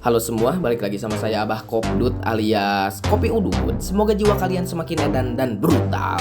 Halo semua, balik lagi sama saya Abah Kopdut alias Kopi Udut. Semoga jiwa kalian semakin edan dan brutal.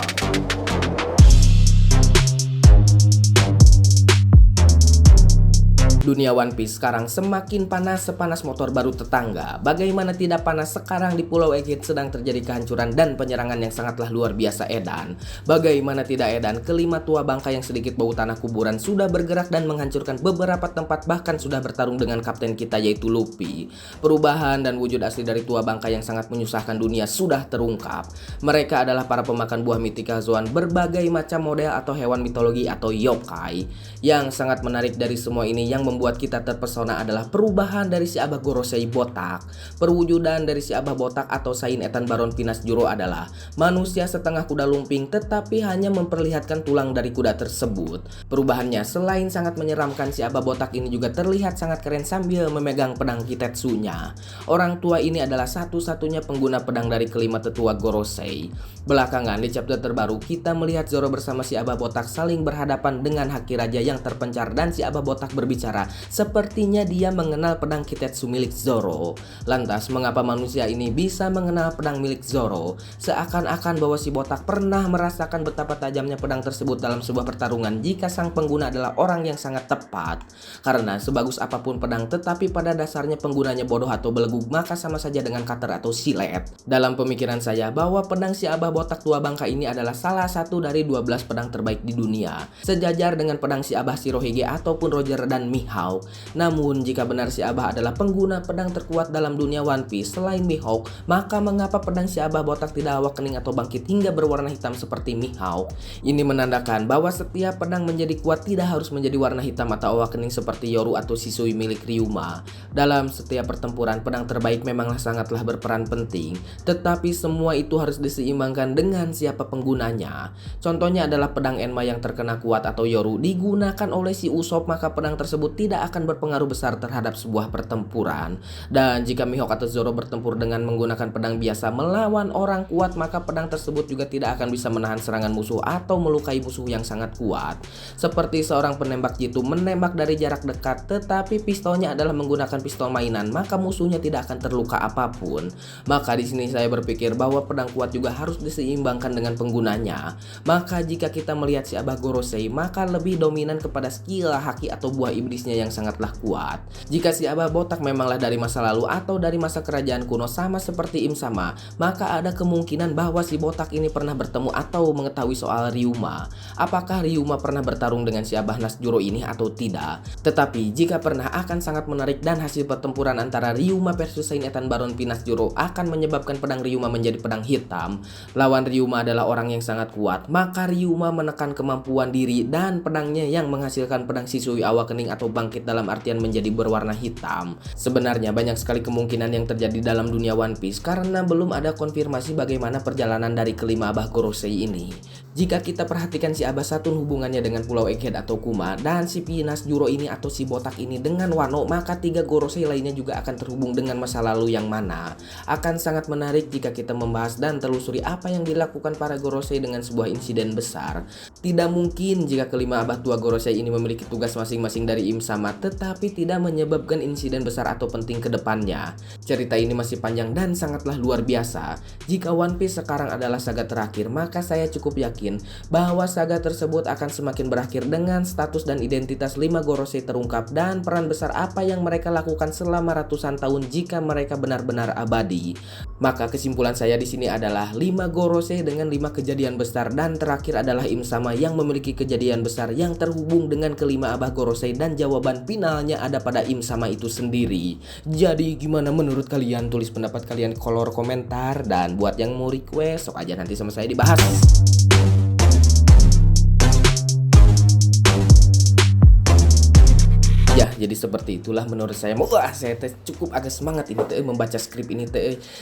Dunia One Piece sekarang semakin panas sepanas motor baru tetangga. Bagaimana tidak panas sekarang di Pulau Egghead sedang terjadi kehancuran dan penyerangan yang sangatlah luar biasa edan. Bagaimana tidak edan, kelima tua bangka yang sedikit bau tanah kuburan sudah bergerak dan menghancurkan beberapa tempat, bahkan sudah bertarung dengan kapten kita yaitu Luffy. Perubahan dan wujud asli dari tua bangka yang sangat menyusahkan dunia sudah terungkap. Mereka adalah para pemakan buah mitika Zoan, berbagai macam model atau hewan mitologi atau yokai. Yang sangat menarik dari semua ini yang membuat kita terpesona adalah perubahan dari si Abah Gorosei botak. Perwujudan dari si Abah botak atau Sain Etan Baron Pinas Juro adalah manusia setengah kuda lumping tetapi hanya memperlihatkan tulang dari kuda tersebut. Perubahannya selain sangat menyeramkan, si Abah botak ini juga terlihat sangat keren sambil memegang pedang Kitetsunya. Orang tua ini adalah satu-satunya pengguna pedang dari kelima tetua Gorosei. Belakangan di chapter terbaru kita melihat Zoro bersama si Abah botak saling berhadapan dengan Haki Raja yang terpencar dan si Abah botak berbicara. Sepertinya dia mengenal pedang Kitetsu milik Zoro. Lantas mengapa manusia ini bisa mengenal pedang milik Zoro? Seakan-akan bahwa si botak pernah merasakan betapa tajamnya pedang tersebut dalam sebuah pertarungan jika sang pengguna adalah orang yang sangat tepat. Karena sebagus apapun pedang tetapi pada dasarnya penggunanya bodoh atau belegu, maka sama saja dengan cutter atau silet. Dalam pemikiran saya bahwa pedang si Abah botak tua bangka ini adalah salah satu dari 12 pedang terbaik di dunia, sejajar dengan pedang si Abah Shirohige ataupun Roger dan Mihawk. Namun jika benar si Abah adalah pengguna pedang terkuat dalam dunia One Piece selain Mihawk, maka mengapa pedang si Abah botak tidak awakening atau bangkit hingga berwarna hitam seperti Mihawk? Ini menandakan bahwa setiap pedang menjadi kuat tidak harus menjadi warna hitam atau awakening seperti Yoru atau Shisui milik Ryuma. Dalam setiap pertempuran, pedang terbaik memanglah sangatlah berperan penting, tetapi semua itu harus diseimbangkan dengan siapa penggunanya. Contohnya adalah pedang Enma yang terkena kuat atau Yoru digunakan oleh si Usopp, maka pedang tersebut tidak akan berpengaruh besar terhadap sebuah pertempuran. Dan jika Mihawk atau Zoro bertempur dengan menggunakan pedang biasa melawan orang kuat, maka pedang tersebut juga tidak akan bisa menahan serangan musuh atau melukai musuh yang sangat kuat. Seperti seorang penembak jitu menembak dari jarak dekat tetapi pistolnya adalah menggunakan pistol mainan, maka musuhnya tidak akan terluka apapun. Maka di sini saya berpikir bahwa pedang kuat juga harus diseimbangkan dengan penggunanya. Maka jika kita melihat si Abah Gorosei, maka lebih dominan kepada skill haki atau buah iblisnya yang sangatlah kuat. Jika si Abah botak memanglah dari masa lalu atau dari masa kerajaan kuno sama seperti Im Sama, maka ada kemungkinan bahwa si botak ini pernah bertemu atau mengetahui soal Ryuma. Apakah Ryuma pernah bertarung dengan si Abah Nasjuro ini atau tidak? Tetapi jika pernah, akan sangat menarik dan hasil pertempuran antara Ryuma versus Sain Etan Baron Pinas Juro akan menyebabkan pedang Ryuma menjadi pedang hitam. Lawan Ryuma adalah orang yang sangat kuat, maka Ryuma menekan kemampuan diri dan pedangnya yang menghasilkan pedang Shisui awakening atau bangkit dalam artian menjadi berwarna hitam. Sebenarnya banyak sekali kemungkinan yang terjadi dalam dunia One Piece karena belum ada konfirmasi bagaimana perjalanan dari kelima Abah Gorosei ini. Jika kita perhatikan si Abah Saturn hubungannya dengan Pulau Egghead atau Kuma, dan si Pinas Juro ini atau si botak ini dengan Wano, maka tiga Gorosei lainnya juga akan terhubung dengan masa lalu yang mana. Akan sangat menarik jika kita membahas dan telusuri apa yang dilakukan para Gorosei dengan sebuah insiden besar. Tidak mungkin jika kelima Abah tua Gorosei ini memiliki tugas masing-masing dari Im Sama tetapi tidak menyebabkan insiden besar atau penting ke depannya. Cerita ini masih panjang dan sangatlah luar biasa. Jika One Piece sekarang adalah saga terakhir, maka saya cukup yakin bahwa saga tersebut akan semakin berakhir dengan status dan identitas 5 Gorosei terungkap dan peran besar apa yang mereka lakukan selama ratusan tahun jika mereka benar-benar abadi. Maka kesimpulan saya di sini adalah 5 Gorosei dengan 5 kejadian besar, dan terakhir adalah Im Sama yang memiliki kejadian besar yang terhubung dengan kelima Abah Gorosei, dan jawaban finalnya ada pada Im Sama itu sendiri. Jadi gimana menurut kalian? Tulis pendapat kalian di kolom komentar, dan buat yang mau request sok aja nanti sama saya dibahas. Ya, jadi seperti itulah menurut saya. Wah, saya cukup agak semangat ini membaca skrip ini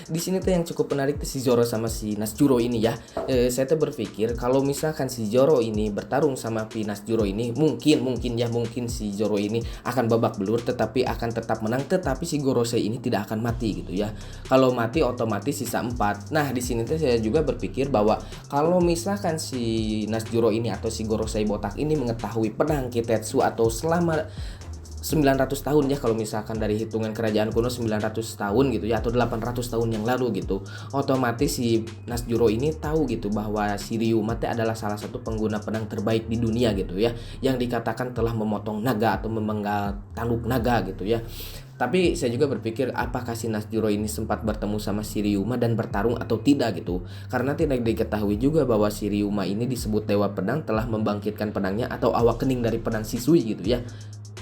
Di sini yang cukup menarik si Zoro sama si Nasjuro ini ya. Saya berpikir kalau misalkan si Zoro ini bertarung sama Nasjuro ini, mungkin si Zoro ini akan babak belur tetapi akan tetap menang, tetapi si Gorosei ini tidak akan mati gitu ya. Kalau mati otomatis sisa 4. Nah, di sini saya juga berpikir bahwa kalau misalkan si Nasjuro ini atau si Gorosei botak ini mengetahui pedang Kitetsu atau selama 900 tahun ya, kalau misalkan dari hitungan kerajaan kuno 900 tahun gitu ya, atau 800 tahun yang lalu gitu. Otomatis si Nasjuro ini tahu gitu bahwa si Ryuma teh adalah salah satu pengguna pedang terbaik di dunia gitu ya, yang dikatakan telah memotong naga atau memenggal tanduk naga gitu ya. Tapi saya juga berpikir apakah si Nasjuro ini sempat bertemu sama si Ryuma dan bertarung atau tidak gitu. Karena tidak diketahui juga bahwa si Ryuma ini disebut dewa pedang telah membangkitkan pedangnya atau awakening dari pedang Shisui gitu ya.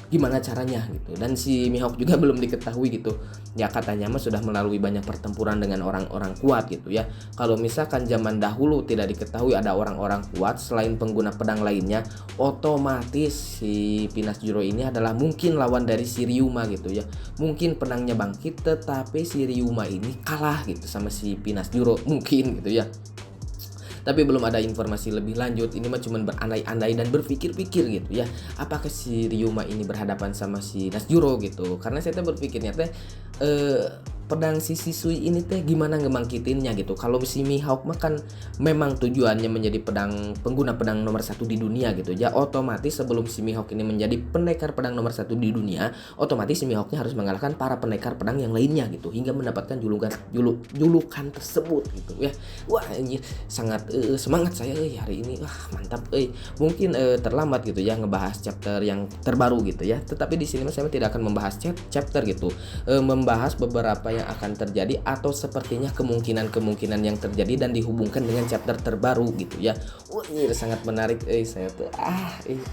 Gimana caranya gitu. Dan si Mihawk juga belum diketahui gitu. Ya katanya mah sudah melalui banyak pertempuran dengan orang-orang kuat gitu ya. Kalau misalkan zaman dahulu tidak diketahui ada orang-orang kuat selain pengguna pedang lainnya, otomatis si Pinasjuro ini adalah mungkin lawan dari si Ryuma gitu ya. Mungkin pedangnya bangkit tetapi si Ryuma ini kalah gitu sama si Pinasjuro mungkin gitu ya. Tapi belum ada informasi lebih lanjut. Ini mah cuman berandai-andai dan berpikir-pikir gitu ya. Apakah si Ryuma ini berhadapan sama si Nasjuro gitu. Karena saya berpikirnya teh pedang si Shisui ini teh gimana ngebangkitinnya gitu. Kalau si Mihawk mah kan memang tujuannya menjadi pengguna pedang nomor 1 di dunia gitu ya. Otomatis sebelum si Mihawk ini menjadi pendekar pedang nomor 1 di dunia, otomatis si Mihawknya harus mengalahkan para pendekar pedang yang lainnya gitu, hingga mendapatkan julukan tersebut gitu ya. Wah ini sangat semangat saya hari ini. Wah mantap mungkin terlambat gitu ya ngebahas chapter yang terbaru gitu ya. Tetapi di sini saya tidak akan membahas chapter gitu, membahas beberapa yang akan terjadi atau sepertinya kemungkinan yang terjadi dan dihubungkan dengan chapter terbaru gitu ya. Wah ini sangat menarik saya tuh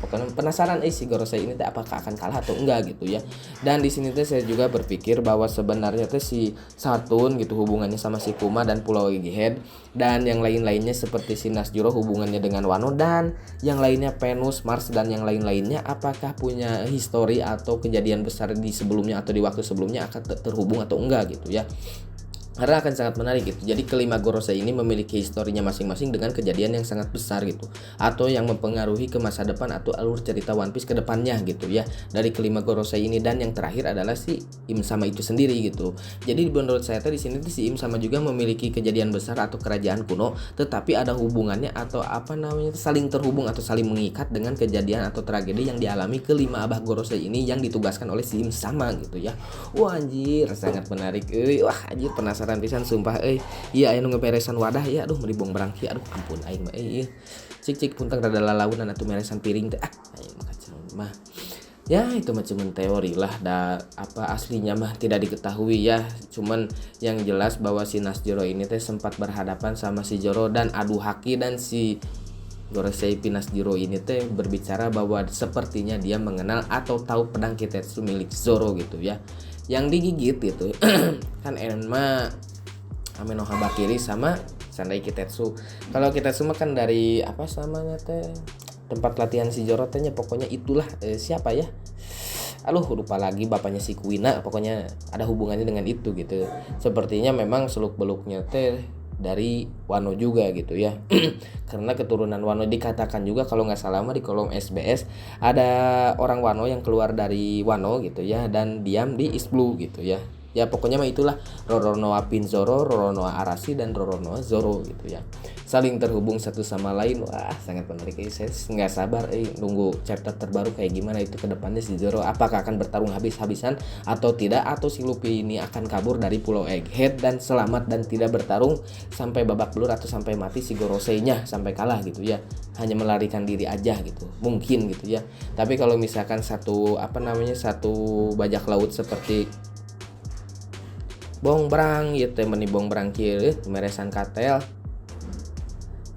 pokoknya penasaran si Gorosei ini apakah akan kalah atau enggak gitu ya. Dan di sini tuh saya juga berpikir bahwa sebenarnya tuh si Saturn gitu hubungannya sama si Kuma dan Pulau Egghead, dan yang lain-lainnya seperti si Nasjuro hubungannya dengan Wano, dan yang lainnya Venus, Mars, dan yang lain-lainnya apakah punya histori atau kejadian besar di sebelumnya atau di waktu sebelumnya akan terhubung atau enggak gitu ya. Karena akan sangat menarik gitu. Jadi kelima Gorosei ini memiliki historinya masing-masing dengan kejadian yang sangat besar gitu, atau yang mempengaruhi ke masa depan atau alur cerita One Piece ke depannya gitu ya. Dari kelima Gorosei ini, dan yang terakhir adalah si Im Sama itu sendiri gitu. Jadi menurut saya di sini si Im Sama juga memiliki kejadian besar atau kerajaan kuno, tetapi ada hubungannya atau saling terhubung atau saling mengikat dengan kejadian atau tragedi yang dialami kelima abah Gorosei ini yang ditugaskan oleh si Im Sama gitu ya. Wah anjir sangat menarik. Wah anjir penasaran pisan sumpah iya aya nu ngeberesan wadah ya, aduh meuli bong berangki, aduh ampun aing mah cik puntang rada lalaunan atuh meresan piring teh aing mah ya itu mah cuman teori lah, aslinya mah tidak diketahui ya. Cuman yang jelas bahwa si Nasjuro ini teh sempat berhadapan sama si Zoro dan adu haki, dan si Gorosei Pinasjuro ini teh berbicara bahwa sepertinya dia mengenal atau tahu pedang Kitetsu milik Zoro gitu ya, yang digigit gitu kan Enma Ame no Habakiri sama Sandai Kitetsu. Kalau Kitetsu mah kan dari apa samanya teh tempat latihan si Zoro tehnya, pokoknya itulah siapa ya, lupa lagi bapaknya si Kuina, pokoknya ada hubungannya dengan itu gitu. Sepertinya memang seluk beluknya teh dari Wano juga gitu ya. Karena keturunan Wano dikatakan juga kalau nggak salah mah di kolom SBS ada orang Wano yang keluar dari Wano gitu ya dan diam di East Blue gitu ya. Ya pokoknya mah itulah Roronoa Pinzoro, Roronoa Arashi, dan Roronoa Zoro gitu ya. Saling terhubung satu sama lain. Wah sangat menarik. Saya nggak sabar nunggu chapter terbaru kayak gimana itu ke depannya si Zoro. Apakah akan bertarung habis-habisan atau tidak, atau si Luffy ini akan kabur dari Pulau Egghead dan selamat dan tidak bertarung sampai babak belur, atau sampai mati si Gorosei-nya sampai kalah gitu ya. Hanya melarikan diri aja gitu. Mungkin gitu ya. Tapi kalau misalkan satu bajak laut seperti Bong Brang gitu meni Bong Brang kieu meresan katel.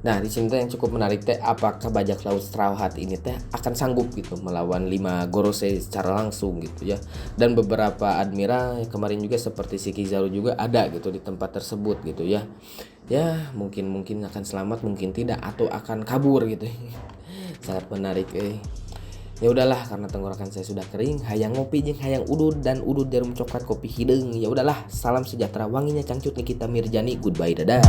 Nah, di sini yang cukup menarik teh apakah bajak laut Straw Hat ini teh akan sanggup gitu melawan 5 Gorosei secara langsung gitu ya. Dan beberapa admiral kemarin juga seperti si Kizaru juga ada gitu di tempat tersebut gitu ya. Ya, mungkin akan selamat, mungkin tidak, atau akan kabur gitu. Sangat menarik Ya udahlah, karena tenggorokan saya sudah kering, hayang ngopi jeung hayang udud, dan udud jarum coklat kopi hidung. Ya udahlah, salam sejahtera wanginya cangcut Nikita Mirjani. Goodbye, dadah.